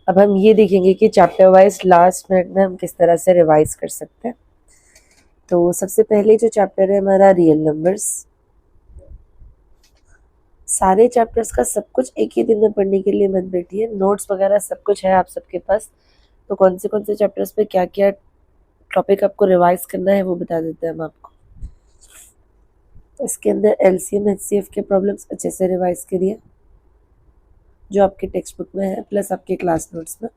अब हम ये देखेंगे कि चैप्टर वाइज लास्ट मिनट में हम किस तरह से रिवाइज कर सकते हैं। तो सबसे पहले जो चैप्टर है हमारा रियल नंबर्स। सारे चैप्टर्स का सब कुछ एक ही दिन में पढ़ने के लिए मत बैठिए, नोट्स वगैरह सब कुछ है आप सबके पास। तो कौन से चैप्टर्स पे क्या क्या टॉपिक आपको रिवाइज करना है वो बता देते हैं हम आपको। इसके अंदर एलसीएम एचसीएफ के प्रॉब्लम्स अच्छे से रिवाइज करिए जो आपके टेक्स्ट बुक में है प्लस आपके क्लास नोट्स में।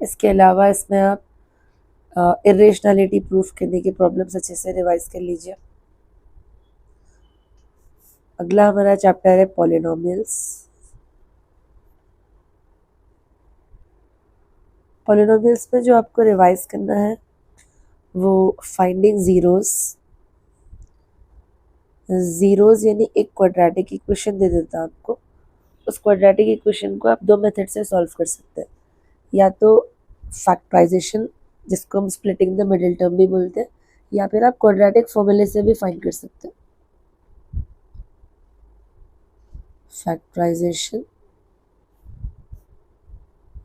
इसके अलावा इसमें आप इरेशनैलिटी प्रूफ करने के प्रॉब्लम्स अच्छे से रिवाइज कर लीजिए। अगला हमारा चैप्टर है पॉलिनोमियल्स। पॉलिनोमियल्स में जो आपको रिवाइज करना है वो फाइंडिंग जीरोज यानी एक क्वाड्रेटिक इक्वेशन दे देता है आपको। उस क्वाड्रेटिक इक्वेशन को आप दो मेथड से सॉल्व कर सकते हैं, या तो फैक्टराइजेशन जिसको हम स्प्लिटिंग द मिडिल टर्म भी बोलते हैं, या फिर आप क्वाड्रेटिक फॉर्मूले से भी फाइंड कर सकते हैं। फैक्टराइजेशन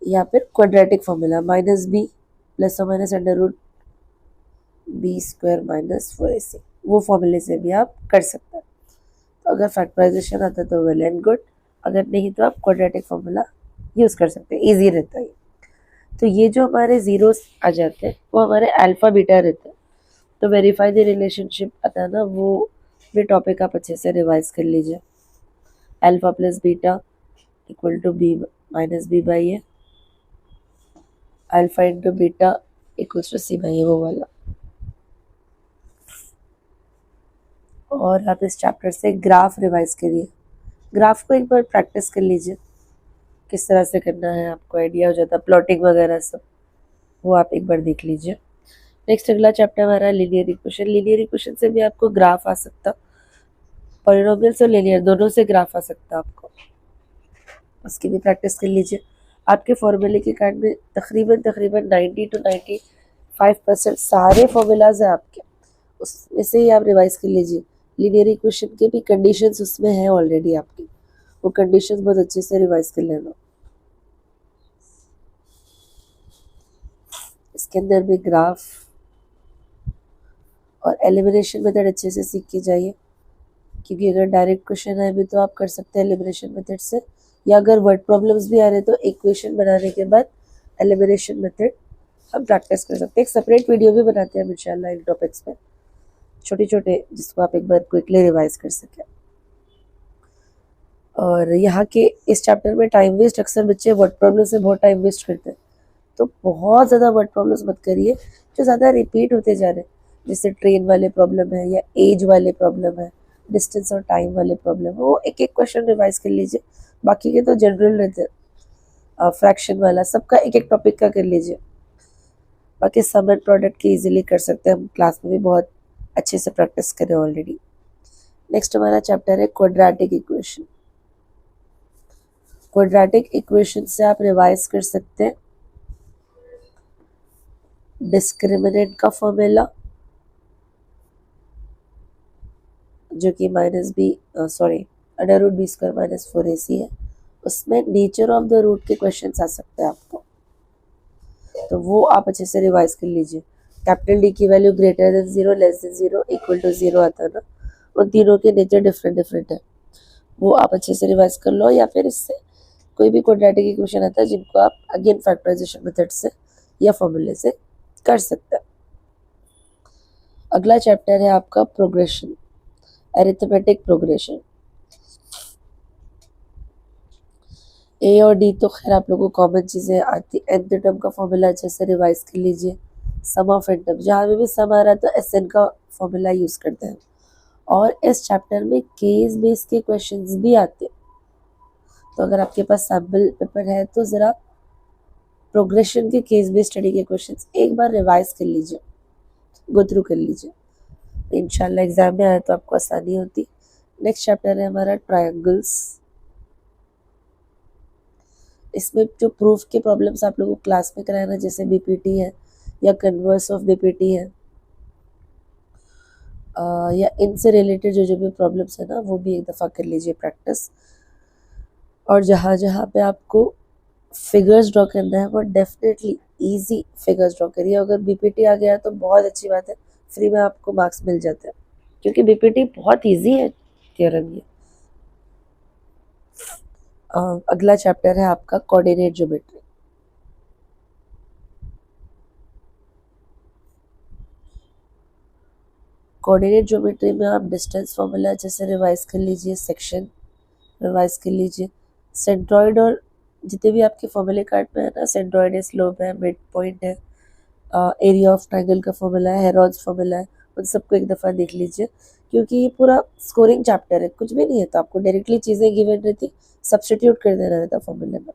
या फिर quadratic formula minus B plus और minus under root B square minus 4ac, वो फॉर्मूले से भी आप कर सकते हैं। तो अगर फैक्टराइजेशन आता है तो वेल एंड गुड, अगर नहीं तो आप क्वाड्रेटिक फॉर्मूला यूज़ कर सकते हैं, ईजी रहता है। तो ये जो हमारे जीरोस आ जाते हैं वो हमारे अल्फा बीटा रहते हैं। तो वेरीफाई द रिलेशनशिप आता है ना, वो भी टॉपिक आप अच्छे से रिवाइज कर लीजिए। Alpha plus beta equal to B minus B by A, alpha into beta equals to C by A, वो वाला। और आप इस चैप्टर से ग्राफ रिवाइज करिए। ग्राफ को एक बार प्रैक्टिस कर लीजिए, किस तरह से करना है आपको आइडिया हो जाता है, प्लॉटिंग वगैरह सब वो आप एक बार देख लीजिए। नेक्स्ट अगला चैप्टर हमारा लीनियर इक्वेशन। लीनियर इक्वेशन से भी आपको ग्राफ आ सकता, पॉलिनोमियल्स और लीनियर दोनों से ग्राफ आ सकता आपको, उसकी भी प्रैक्टिस कर लीजिए। आपके फॉर्मूले के कार्ड में तकरीबन 90 to 95% सारे फॉर्मूलाज हैं आपके, उसमें से ही आप रिवाइज कर लीजिए। लीनियर इक्वेशन के भी कंडीशंस उसमें हैं ऑलरेडी आपकी, वो कंडीशंस बहुत अच्छे से रिवाइज कर लेना। इसके अंदर भी ग्राफ और एलिमिनेशन मेथड अच्छे से सीख के जाइए, क्योंकि अगर डायरेक्ट क्वेश्चन आए भी तो आप कर सकते हैं एलिमिनेशन मेथड से, या अगर वर्ड प्रॉब्लम्स भी आ रहे तो इक्वेशन बनाने के बाद एलिमिनेशन मेथड हम प्रैक्टिस कर सकते हैं। एक सेपरेट वीडियो भी बनाते हैं हम इंशाल्लाह इन टॉपिक्स पे, छोटे छोटे, जिसको आप एक बार क्विकली रिवाइज कर सकें। और यहाँ के इस चैप्टर में टाइम वेस्ट अक्सर बच्चे वर्ड प्रॉब्लम से बहुत टाइम वेस्ट करते हैं, तो बहुत ज़्यादा वर्ड प्रॉब्लम्स मत करिए जो ज़्यादा रिपीट होते जा रहे हैं, जैसे ट्रेन वाले प्रॉब्लम है या एज वाले प्रॉब्लम है, डिस्टेंस और टाइम वाले प्रॉब्लम है, वो एक एक क्वेश्चन रिवाइज कर लीजिए। बाकी के तो जनरल रहते हैं, फ्रैक्शन वाला सबका एक एक टॉपिक का कर लीजिए। बाकी सम एंड प्रोडक्ट के इजीली कर सकते हैं, हम क्लास में भी बहुत अच्छे से प्रैक्टिस करें ऑलरेडी। नेक्स्ट हमारा चैप्टर है क्वाड्रेटिक इक्वेशन। क्वाड्रेटिक इक्वेशन से आप रिवाइज कर सकते हैं डिस्क्रिमिनेंट का फॉर्मूला, जो कि under root B square minus 4ac है। उसमें नेचर ऑफ द रूट के क्वेश्चंस आ सकते हैं आपको, तो वो आप अच्छे से रिवाइज कर लीजिए। कैपिटल डी की value greater than 0, less than 0, equal to 0 आता है ना, उन तीनों के नेचर डिफरेंट है, वो आप अच्छे से रिवाइज कर लो। या फिर इससे कोई भी क्वाड्रेटिक इक्वेशन आता है जिनको आप अगेन फैक्टराइजेशन मेथड से या फॉर्मूले से कर सकते हैं। अगला चैप्टर है आपका प्रोग्रेशन, अरिथमेटिक प्रोग्रेशन। ए और डी तो खैर आप लोगों को कॉमन चीज़ें आती, nth टर्म का फॉर्मूला अच्छे से रिवाइज कर लीजिए। सम ऑफ n टर्म, जहाँ भी सम आ रहा है तो SN का फॉर्मूला यूज़ करते हैं। और इस चैप्टर में केस बेस के क्वेश्चंस भी आते हैं, तो अगर आपके पास सैम्पल पेपर है तो ज़रा प्रोग्रेशन के केस बेस स्टडी के क्वेश्चंस एक बार रिवाइज कर लीजिए, गो थ्रू कर लीजिए, इंशाल्लाह एग्जाम में आए तो आपको आसानी होती। नेक्स्ट चैप्टर है हमारा ट्रायंगल्स। इसमें जो प्रूफ के प्रॉब्लम्स आप लोगों को क्लास में कराना, जैसे बीपीटी है या कन्वर्स ऑफ बीपीटी है, या इनसे रिलेटेड जो भी प्रॉब्लम्स है ना, वो भी एक दफ़ा कर लीजिए प्रैक्टिस। और जहाँ जहाँ पे आपको फिगर्स ड्रॉ करना है वो डेफिनेटली इजी फिगर्स ड्रॉ करिए। अगर बीपीटी आ गया तो बहुत अच्छी बात है, फ्री में आपको मार्क्स मिल जाते हैं, क्योंकि बीपीटी बहुत इजी है थ्योरम ये। अगला चैप्टर है आपका कोऑर्डिनेट ज्योमेट्री। कोऑर्डिनेट ज्योमेट्री में आप डिस्टेंस फॉर्मूला जैसे रिवाइज कर लीजिए, सेक्शन रिवाइज कर लीजिए, सेंट्रॉइड और जितने भी आपके फॉर्मूले कार्ड में है ना, सेंट्रॉइड है, स्लोप है, मिड पॉइंट है, एरिया ऑफ ट्राइंगल का फॉर्मूला है, हेरोल्ड्स फॉर्मूला है, उन सबको एक दफ़ा देख लीजिए, क्योंकि ये पूरा स्कोरिंग चैप्टर है, कुछ भी नहीं है तो आपको डायरेक्टली चीज़ें गिवन रहती, सब्सटीट्यूट कर देना रहता फॉर्मूले में,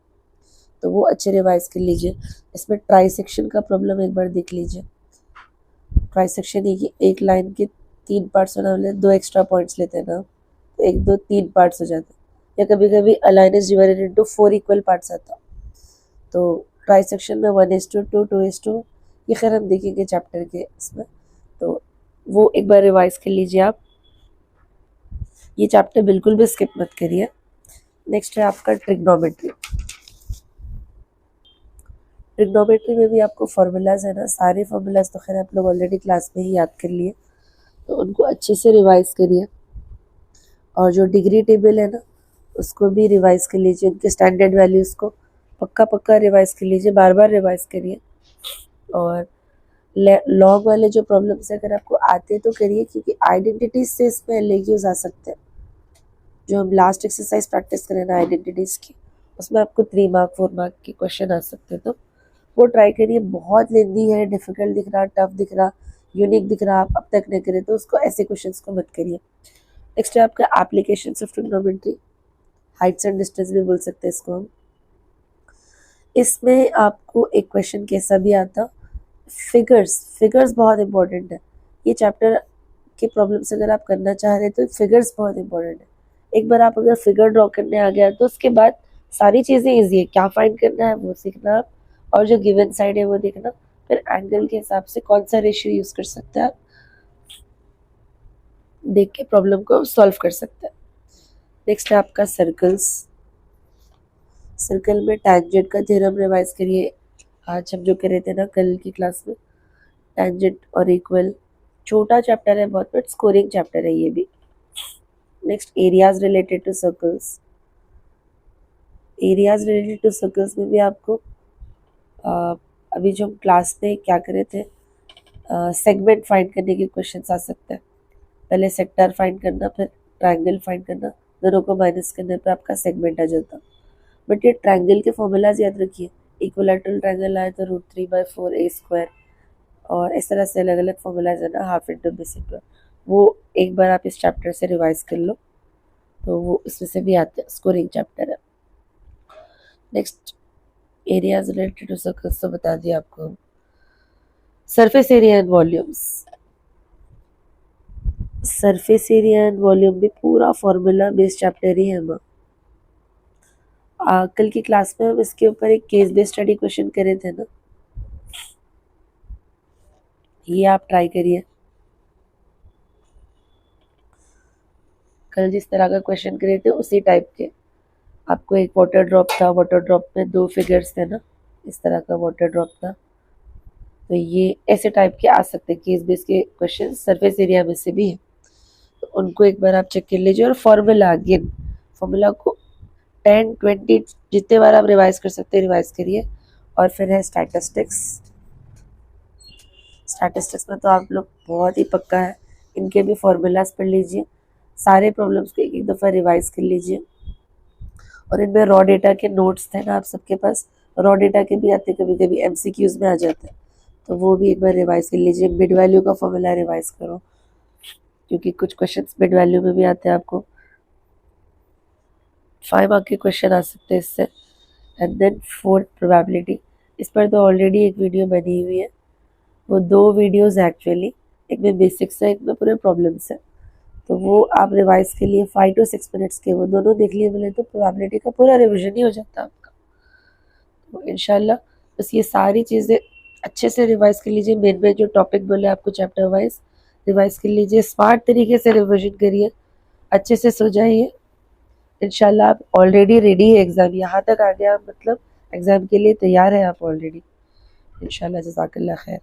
तो वो अच्छे रिवाइज कर लीजिए। इसमें ट्राई सेक्शन का प्रॉब्लम एक बार देख लीजिए। ट्राई सेक्शन ये कि एक लाइन के 3 पार्ट्स होने वाले, 2 एक्स्ट्रा पॉइंट्स लेते हैं ना, तो 1 2 3 पार्ट्स हो जाते हैं, या कभी कभी a line is divided into 4 equal parts आता, तो ट्राई सेक्शन में 1:2 2:2, ये खैर हम देखेंगे चैप्टर के इसमें, तो वो एक बार रिवाइज कर लीजिए आप। ये चैप्टर बिल्कुल भी स्किप मत करिए। नेक्स्ट है आपका ट्रिग्नोमेट्री। ट्रिग्नोमेट्री में भी आपको फार्मूलाज है ना, सारे फार्मूलाज तो खैर आप लोग ऑलरेडी क्लास में ही याद कर लिए, तो उनको अच्छे से रिवाइज करिए, और जो डिग्री टेबल है ना उसको भी रिवाइज कर लीजिए, उनके स्टैंडर्ड वैल्यूज़ को पक्का रिवाइज कर लीजिए, बार बार रिवाइज करिए। और लॉग वाले जो प्रॉब्लम्स अगर आपको आते तो करिए, क्योंकि आइडेंटिटीज से इसमें एलक्यूज आ सकते हैं। जो हम लास्ट एक्सरसाइज प्रैक्टिस करें ना आइडेंटिटीज की, उसमें आपको 3 मार्क 4 मार्क के क्वेश्चन आ सकते हैं, तो वो ट्राई करिए। बहुत लेंदी है, डिफिकल्ट दिख रहा, टफ दिख रहा, यूनिक दिख रहा, आप अब तक नहीं करें तो उसको ऐसे क्वेश्चन को मत करिए। नेक्स्ट है आपका application of trigonometry, Heights and distance भी बोल सकते हैं इसको हम। इसमें आपको एक क्वेश्चन कैसा भी आता, फिगर्स बहुत इंपॉर्टेंट है। ये चैप्टर के प्रॉब्लम्स अगर आप करना चाह रहे हैं तो फिगर्स बहुत इंपॉर्टेंट है। एक बार आप अगर फिगर ड्रॉ करने आ गया तो उसके बाद सारी चीज़ें ईजी है, क्या फाइंड करना है वो सीखना आप, और जो गिवन साइड है वो देखना, फिर एंगल के हिसाब से कौन सा रेशियो यूज़ कर सकते हैं आप, देख के प्रॉब्लम को सॉल्व कर सकते हैं। नेक्स्ट है आपका सर्कल्स। सर्कल में टैंजेंट का थ्योरम रिवाइज करिए, आज हम जो कर रहे थे ना कल की क्लास में, टैंजेंट और इक्वल, छोटा चैप्टर है बहुत, बट स्कोरिंग चैप्टर है ये भी। Next areas related to circles. Areas related to circles में भी आपको अभी जो हम क्लास में क्या करे थे, सेगमेंट फाइंड करने के क्वेश्चन आ सकते हैं। पहले सेक्टर फाइंड करना, फिर ट्राइंगल फाइंड करना, दोनों को माइनस करने पर आपका सेगमेंट आ जाता। बट ये ट्राइंगल के फॉर्मूलाज याद रखिए, इक्विलैटरल ट्राइंगल आए तो √3/4a², और इस तरह से अलग अलग फॉर्मूलाज है ना, हाफ इंटू बेस इंटू, वो एक बार आप इस चैप्टर से रिवाइज कर लो, तो वो इसमें से भी आते हैं, स्कोरिंग चैप्टर है। Next areas related to circles तो बता दिया आपको। Surface area and volumes. Surface area and volume भी पूरा फॉर्मूला बेस्ड चैप्टर ही है हमारा। कल की क्लास में हम इसके ऊपर एक केस बेस्ड स्टडी क्वेश्चन करे थे ना, ये आप ट्राई करिए। कल जिस तरह का क्वेश्चन करे थे उसी टाइप के, आपको एक वाटर ड्रॉप था, वाटर ड्रॉप में 2 फिगर्स थे ना, इस तरह का वाटर ड्रॉप था, तो ये ऐसे टाइप के आ सकते हैं केस बेस्ड के क्वेश्चन, सरफेस एरिया में से भी है, तो उनको एक बार आप चेक कर लीजिए। और फॉर्मूला अगेन, फॉर्मूला को 10 20 जितने बार आप रिवाइज कर सकते हैं रिवाइज करिए। और फिर है स्टैटिस्टिक्स। स्टैटिस्टिक्स में तो आप लोग बहुत ही पक्का है, इनके भी फॉर्मूलाज पढ़ लीजिए, सारे प्रॉब्लम्स को एक एक दफ़ा रिवाइज कर लीजिए। और इनमें रॉ डेटा के नोट्स थे ना आप सबके पास, रॉ डेटा के भी आते, कभी कभी MCQs में आ जाते हैं, तो वो भी एक बार रिवाइज कर लीजिए। मिड वैल्यू का फॉर्मूला रिवाइज करो, क्योंकि कुछ क्वेश्चंस मिड वैल्यू में भी आते हैं, आपको 5 मार्क के क्वेश्चन आ सकते हैं इससे। एंड देन 4th प्रोबेबिलिटी, इस पर तो ऑलरेडी एक वीडियो बनी हुई है, वो 2 वीडियोस एक्चुअली, एक में बेसिक्स है, एक में पूरे प्रॉब्लम्स है, तो वो आप रिवाइज के लिए 5 to 6 मिनट्स के वो दोनों देख लिए बोले तो प्रोबेबिलिटी का पूरा रिविजन ही हो जाता है आपका। तो इंशाल्लाह बस ये सारी चीज़ें अच्छे से रिवाइज कर लीजिए, मेन जो टॉपिक बोले आपको चैप्टर वाइज रिवाइज कर लीजिए, स्मार्ट तरीके से रिविजन करिए, अच्छे से सो जाइए। इंशाल्लाह आप ऑलरेडी रेडी है एग्ज़ाम, यहाँ तक आ गया मतलब एग्ज़ाम के लिए तैयार हैं आप ऑलरेडी? इंशाल्लाह, जज़ाकल्लाह खैर।